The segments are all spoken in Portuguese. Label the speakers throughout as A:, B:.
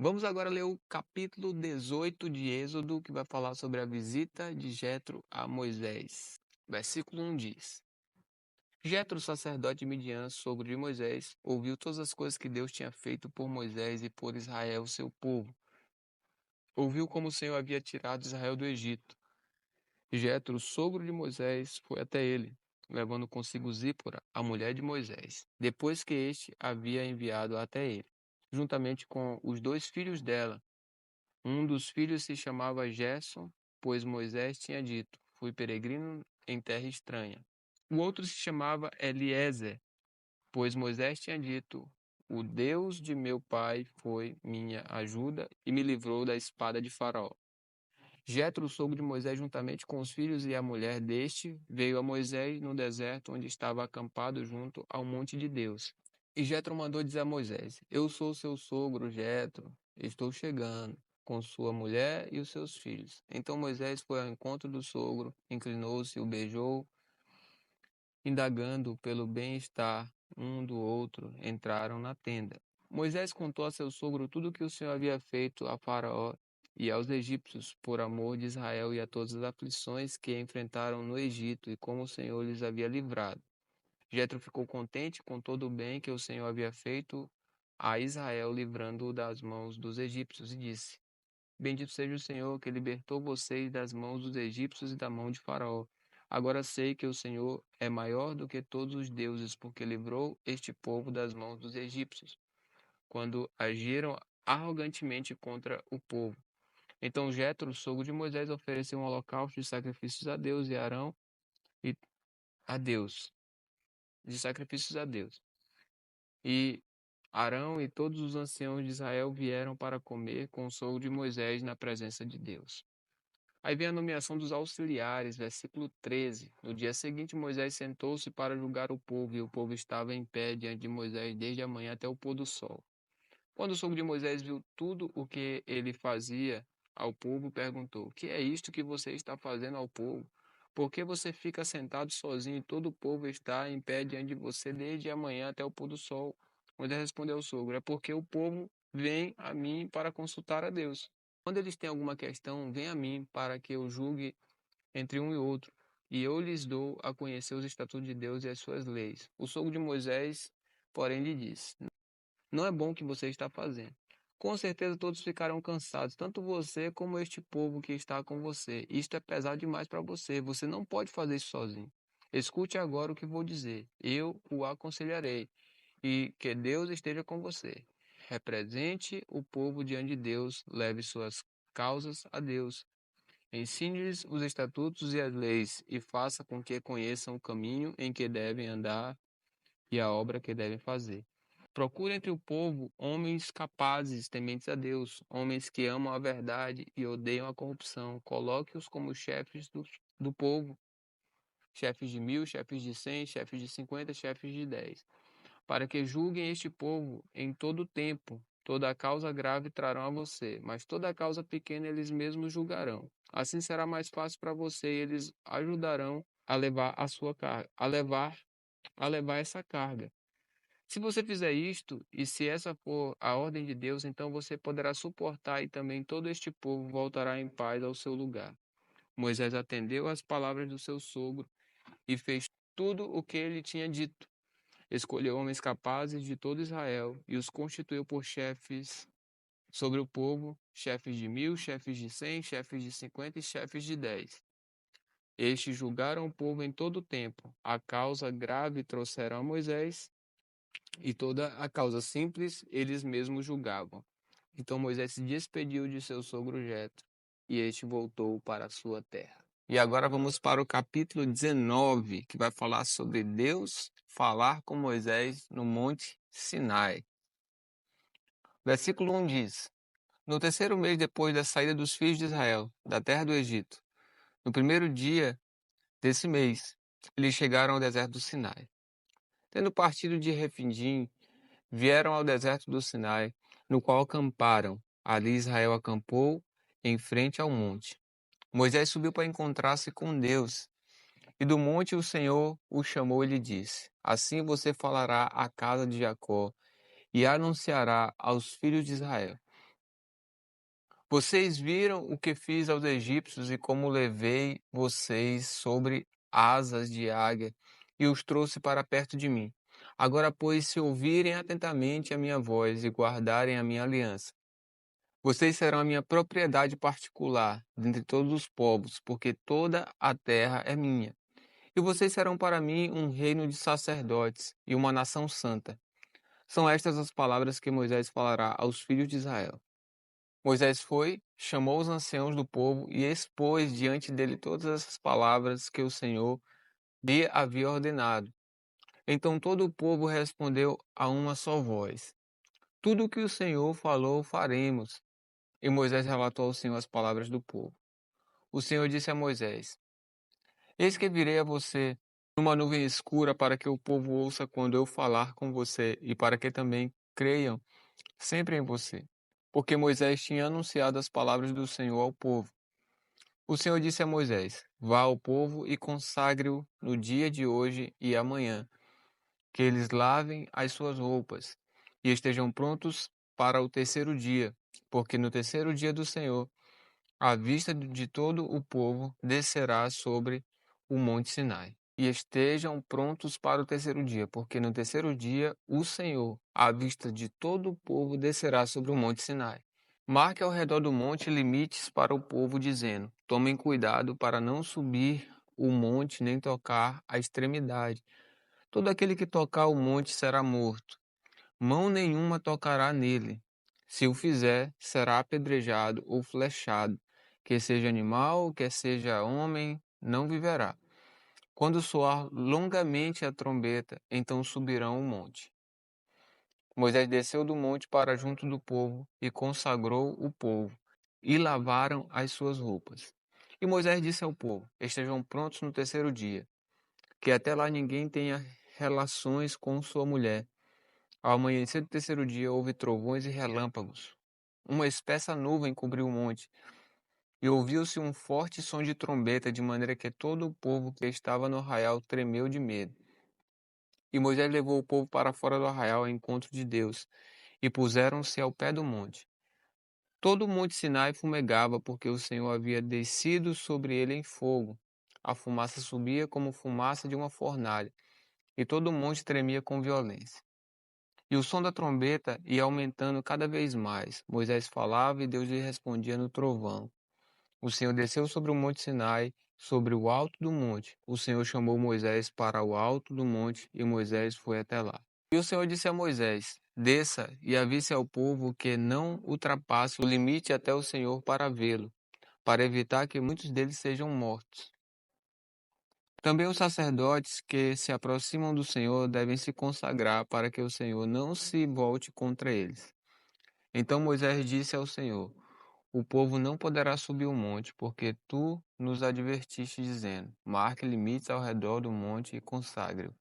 A: Vamos agora ler o capítulo 18 de Êxodo, que vai falar sobre a visita de Jetro a Moisés. Versículo 1 diz: Jetro, sacerdote de Midian, sogro de Moisés, ouviu todas as coisas que Deus tinha feito por Moisés e por Israel, seu povo. Ouviu como o Senhor havia tirado Israel do Egito. Jetro, sogro de Moisés, foi até ele, levando consigo Zípora, a mulher de Moisés, depois que este havia enviado até ele, juntamente com os 2 filhos dela. Um dos filhos se chamava Gerson, pois Moisés tinha dito: Fui peregrino em terra estranha. O outro se chamava Eliezer, pois Moisés tinha dito: O Deus de meu pai foi minha ajuda e me livrou da espada de Faraó. Jetro, sogro de Moisés, juntamente com os filhos e a mulher deste, veio a Moisés no deserto, onde estava acampado junto ao monte de Deus. E Jetro mandou dizer a Moisés: Eu sou seu sogro, Jetro, estou chegando, com sua mulher e os seus filhos. Então Moisés foi ao encontro do sogro, inclinou-se e o beijou, indagando pelo bem-estar um do outro, entraram na tenda. Moisés contou a seu sogro tudo o que o Senhor havia feito a Faraó e aos egípcios, por amor de Israel, e a todas as aflições que enfrentaram no Egito, e como o Senhor lhes havia livrado. Jetro ficou contente com todo o bem que o Senhor havia feito a Israel, livrando-o das mãos dos egípcios, e disse: Bendito seja o Senhor que libertou vocês das mãos dos egípcios e da mão de Faraó. Agora sei que o Senhor é maior do que todos os deuses, porque livrou este povo das mãos dos egípcios, quando agiram arrogantemente contra o povo. Então Jetro, sogro de Moisés, ofereceu um holocausto de sacrifícios a Deus e Arão e a Deus, de sacrifícios a Deus. E Arão e todos os anciãos de Israel vieram para comer com o sogro de Moisés na presença de Deus. Aí vem a nomeação dos auxiliares, versículo 13. No dia seguinte, Moisés sentou-se para julgar o povo, e o povo estava em pé diante de Moisés desde a manhã até o pôr do sol. Quando o sogro de Moisés viu tudo o que ele fazia ao povo, perguntou: Que é isto que você está fazendo ao povo? Por que você fica sentado sozinho e todo o povo está em pé diante de você desde a manhã até o pôr do sol? Moisés respondeu ao sogro: É porque o povo vem a mim para consultar a Deus. Quando eles têm alguma questão, vem a mim para que eu julgue entre um e outro, e eu lhes dou a conhecer os estatutos de Deus e as suas leis. O sogro de Moisés, porém, lhe disse: Não é bom o que você está fazendo. Com certeza todos ficarão cansados, tanto você como este povo que está com você. Isto é pesado demais para você. Você não pode fazer isso sozinho. Escute agora o que vou dizer. Eu o aconselharei, e que Deus esteja com você. Represente o povo diante de Deus, leve suas causas a Deus. Ensine-lhes os estatutos e as leis, e faça com que conheçam o caminho em que devem andar e a obra que devem fazer. Procure entre o povo homens capazes, tementes a Deus, homens que amam a verdade e odeiam a corrupção. Coloque-os como chefes do povo, chefes de 1.000, chefes de 100, chefes de 50, chefes de 10, para que julguem este povo em todo o tempo. Toda a causa grave trarão a você, mas toda a causa pequena eles mesmos julgarão. Assim será mais fácil para você e eles ajudarão a levar a sua carga, a levar essa carga. Se você fizer isto, e se essa for a ordem de Deus, então você poderá suportar e também todo este povo voltará em paz ao seu lugar. Moisés atendeu às palavras do seu sogro e fez tudo o que ele tinha dito. Escolheu homens capazes de todo Israel e os constituiu por chefes sobre o povo, chefes de 1.000, chefes de 100, chefes de 50 e chefes de 10. Estes julgaram o povo em todo o tempo. A causa grave trouxeram a Moisés, e toda a causa simples eles mesmos julgavam. Então Moisés se despediu de seu sogro Jetro, e este voltou para a sua terra. E agora vamos para o capítulo 19, que vai falar sobre Deus falar com Moisés no Monte Sinai. Versículo 1 diz: No terceiro mês depois da saída dos filhos de Israel da terra do Egito, no primeiro dia desse mês, eles chegaram ao deserto do Sinai. Tendo partido de Refidim, vieram ao deserto do Sinai, no qual acamparam. Ali Israel acampou em frente ao monte. Moisés subiu para encontrar-se com Deus. E do monte o Senhor o chamou e lhe disse: Assim você falará à casa de Jacó e anunciará aos filhos de Israel: Vocês viram o que fiz aos egípcios e como levei vocês sobre asas de águia e os trouxe para perto de mim. Agora, pois, se ouvirem atentamente a minha voz e guardarem a minha aliança, vocês serão a minha propriedade particular dentre todos os povos, porque toda a terra é minha. E vocês serão para mim um reino de sacerdotes e uma nação santa. São estas as palavras que Moisés falará aos filhos de Israel. Moisés foi, chamou os anciãos do povo e expôs diante dele todas essas palavras que o Senhor lhe havia ordenado. Então todo o povo respondeu a uma só voz: Tudo o que o Senhor falou, faremos. E Moisés relatou ao Senhor as palavras do povo. O Senhor disse a Moisés: Eis que virei a você numa nuvem escura para que o povo ouça quando eu falar com você e para que também creiam sempre em você. Porque Moisés tinha anunciado as palavras do Senhor ao povo. O Senhor disse a Moisés: Vá ao povo e consagre-o no dia de hoje e amanhã, que eles lavem as suas roupas e estejam prontos para o terceiro dia, porque no terceiro dia do Senhor, à vista de todo o povo, descerá sobre o monte Sinai. E estejam prontos para o terceiro dia, porque no terceiro dia o Senhor, à vista de todo o povo, descerá sobre o monte Sinai. Marque ao redor do monte limites para o povo, dizendo: Tomem cuidado para não subir o monte nem tocar a extremidade. Todo aquele que tocar o monte será morto. Mão nenhuma tocará nele. Se o fizer, será apedrejado ou flechado. Quer seja animal, quer seja homem, não viverá. Quando soar longamente a trombeta, então subirão o monte. Moisés desceu do monte para junto do povo e consagrou o povo, e lavaram as suas roupas. E Moisés disse ao povo: Estejam prontos no terceiro dia, que até lá ninguém tenha relações com sua mulher. Ao amanhecer do terceiro dia houve trovões e relâmpagos. Uma espessa nuvem cobriu o monte, e ouviu-se um forte som de trombeta, de maneira que todo o povo que estava no arraial tremeu de medo. E Moisés levou o povo para fora do arraial ao encontro de Deus, e puseram-se ao pé do monte. Todo o monte Sinai fumegava, porque o Senhor havia descido sobre ele em fogo. A fumaça subia como fumaça de uma fornalha, e todo o monte tremia com violência. E o som da trombeta ia aumentando cada vez mais. Moisés falava e Deus lhe respondia no trovão. O Senhor desceu sobre o monte Sinai, sobre o alto do monte. O Senhor chamou Moisés para o alto do monte, e Moisés foi até lá. E o Senhor disse a Moisés: Desça e avise ao povo que não ultrapasse o limite até o Senhor para vê-lo, para evitar que muitos deles sejam mortos. Também os sacerdotes que se aproximam do Senhor devem se consagrar para que o Senhor não se volte contra eles. Então Moisés disse ao Senhor: O povo não poderá subir o monte, porque tu nos advertiste, dizendo: Marque limites ao redor do monte e consagre-o.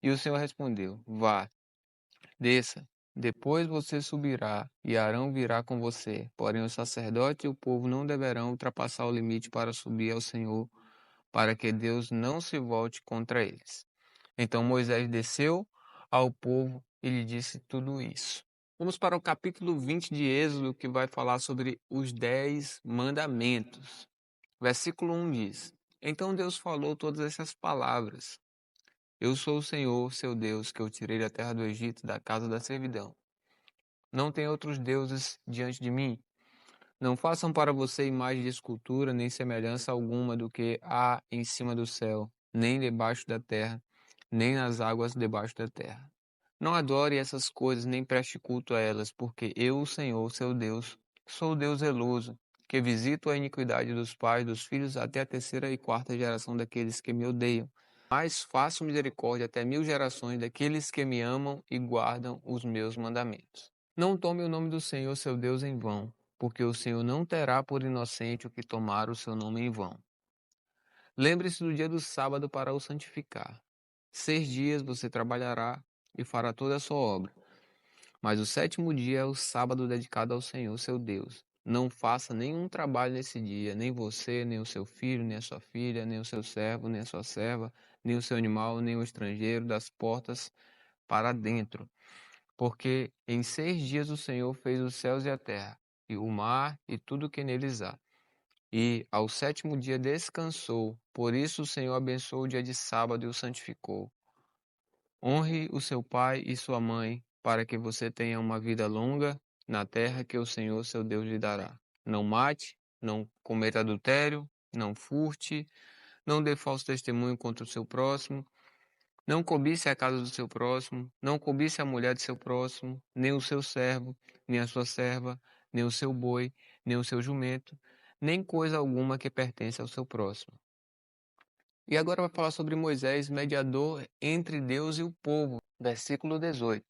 A: E o Senhor respondeu: Vá, desça. Depois você subirá, e Arão virá com você. Porém, o sacerdote e o povo não deverão ultrapassar o limite para subir ao Senhor, para que Deus não se volte contra eles. Então Moisés desceu ao povo e lhe disse tudo isso. Vamos para o capítulo 20 de Êxodo, que vai falar sobre os 10 mandamentos. Versículo 1 diz: Então Deus falou todas essas palavras. Eu sou o Senhor, seu Deus, que eu tirei da terra do Egito, da casa da servidão. Não tem outros deuses diante de mim. Não façam para você imagem de escultura, nem semelhança alguma do que há em cima do céu, nem debaixo da terra, nem nas águas debaixo da terra. Não adore essas coisas, nem preste culto a elas, porque eu, o Senhor, seu Deus, sou o Deus zeloso, que visito a iniquidade dos pais, dos filhos, até a terceira e quarta geração daqueles que me odeiam. Mas faço misericórdia até 1000 gerações daqueles que me amam e guardam os meus mandamentos. Não tome o nome do Senhor, seu Deus, em vão, porque o Senhor não terá por inocente o que tomar o seu nome em vão. Lembre-se do dia do sábado para o santificar. 6 dias você trabalhará e fará toda a sua obra. Mas o sétimo dia é o sábado dedicado ao Senhor, seu Deus. Não faça nenhum trabalho nesse dia, nem você, nem o seu filho, nem a sua filha, nem o seu servo, nem a sua serva, nem o seu animal, nem o estrangeiro, das portas para dentro. Porque em 6 dias o Senhor fez os céus e a terra, e o mar e tudo que neles há. E ao sétimo dia descansou. Por isso o Senhor abençoou o dia de sábado e o santificou. Honre o seu pai e sua mãe, para que você tenha uma vida longa na terra que o Senhor seu Deus lhe dará. Não mate, não cometa adultério, não furte, não dê falso testemunho contra o seu próximo, não cobice a casa do seu próximo, não cobice a mulher de seu próximo, nem o seu servo, nem a sua serva, nem o seu boi, nem o seu jumento, nem coisa alguma que pertence ao seu próximo. E agora vai falar sobre Moisés, mediador entre Deus e o povo, versículo 18.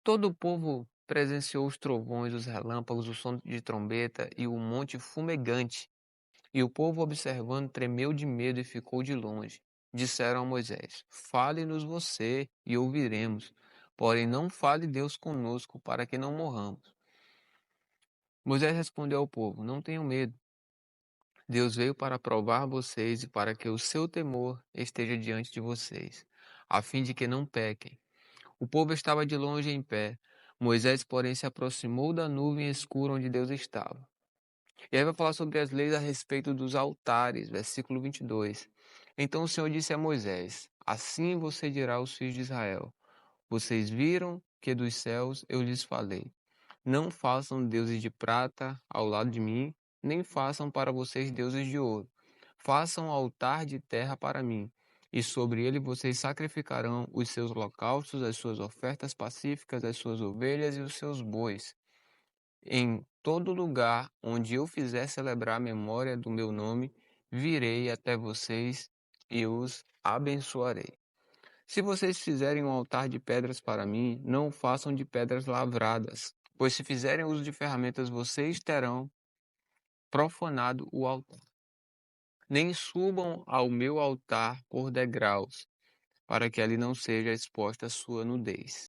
A: Todo o povo presenciou os trovões, os relâmpagos, o som de trombeta e o monte fumegante. E o povo, observando, tremeu de medo e ficou de longe. Disseram a Moisés: Fale-nos você e ouviremos. Porém, não fale Deus conosco, para que não morramos. Moisés respondeu ao povo: Não tenham medo. Deus veio para provar vocês e para que o seu temor esteja diante de vocês, a fim de que não pequem. O povo estava de longe em pé. Moisés, porém, se aproximou da nuvem escura onde Deus estava. E aí vai falar sobre as leis a respeito dos altares, versículo 22. Então o Senhor disse a Moisés: Assim você dirá aos filhos de Israel: Vocês viram que dos céus eu lhes falei. Não façam deuses de prata ao lado de mim, nem façam para vocês deuses de ouro. Façam um altar de terra para mim, e sobre ele vocês sacrificarão os seus holocaustos, as suas ofertas pacíficas, as suas ovelhas e os seus bois. Em todo lugar onde eu fizer celebrar a memória do meu nome, virei até vocês e os abençoarei. Se vocês fizerem um altar de pedras para mim, não o façam de pedras lavradas, pois se fizerem uso de ferramentas, vocês terão profanado o altar. Nem subam ao meu altar por degraus, para que ali não seja exposta a sua nudez.